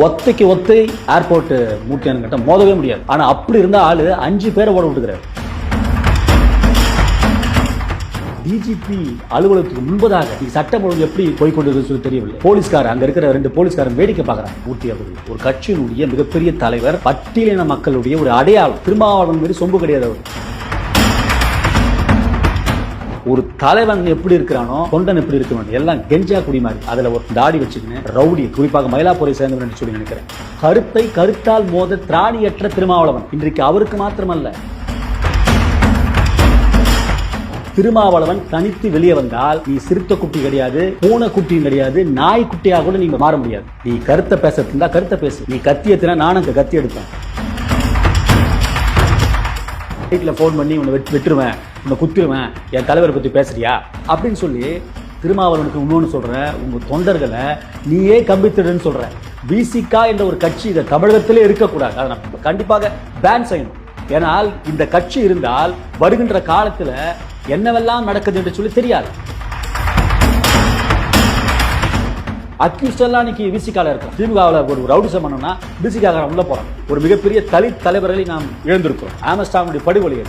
ஒத்தைக்கு ஒத்தை ஏர்போர்ட் மூட்டியானுங்கிட்ட மோதவே முடியாது. ஆனா அப்படி இருந்த ஆளு 5 பேரை ஓட விட்டுக்கிறாரு. டிஜிபி அலுவலகத்துக்கு முன்பதாக சட்டம் ஒழுங்கு எப்படி போய்கொண்டிருக்கிறது சொல்லி தெரியவில்லை. போலீஸ்காரர் அங்க இருக்கிற 2 போலீஸ்காரன் வேடிக்கை பார்க்கறாங்க. மூர்த்தி அவர்கள் ஒரு கட்சியினுடைய மிகப்பெரிய தலைவர், பட்டியலின மக்களுடைய ஒரு அடையாளம். திருமாவளவன் மீது சொம்பு கிடையாது. அவர் ஒரு தலைவன் எப்படி இருக்கிறானோ தொண்டன் எப்படி இருக்கணும், எல்லாம் கெஞ்சா குடி மாதிரி. அதுல ஒரு தாடி வச்சுக்கின்னு ரவுடி, குறிப்பாக மயிலாப்பூரை சேர்ந்தவன் என்று சொல்லி நினைக்கிறேன். கருத்தை கருத்தால் மோத திராணியற்ற திருமாவளவன் இன்றைக்கு அவருக்கு மாத்திரமல்ல, திருமாவளவன் தனித்து வெளியே வந்தால் நீ சிறுத்த குட்டி கிடையாது, பூனை குட்டியும் கிடையாது, நாய் குட்டியாக கூட நீங்க மாற முடியாது. நீ கருத்தை பேச இருந்தா கருத்தை பேசு. நீ கத்தி எத்தினா நானும் கத்தி எடுப்பேன். வீட்டுல போன் பண்ணி உன்னை வெட்டுருவேன், உன்னை குத்திடுவேன், என் தலைவரை பத்தி பேசுறியா அப்படின்னு சொல்லி திருமாவளவனுக்கு இன்னொன்னு சொல்றேன், உங்க தொண்டர்களை நீயே கம்பித்துடுன்னு சொல்ற. விசிகா என்ற ஒரு கட்சி இந்த தமிழகத்திலே இருக்கக்கூடாது. அதை நம்ம கண்டிப்பாக பேன் செய்யணும். ஏனால் இந்த கட்சி இருந்தால் வருகின்ற காலத்துல என்னவெல்லாம் நடக்குது என்று சொல்லி தெரியாது. அக்யூஸ்ட் எல்லாம் இன்னைக்கு விசிகால இருக்கும். திமுகவில் ஒரு ரவுடிசம் பண்ணோம்னா விசிகாக உள்ள போறோம். ஒரு மிகப்பெரிய தலித் தலைவர்களை நாம் இழந்திருக்கிறோம். ஆம்ஸ்டாங்குடைய படுகொலை.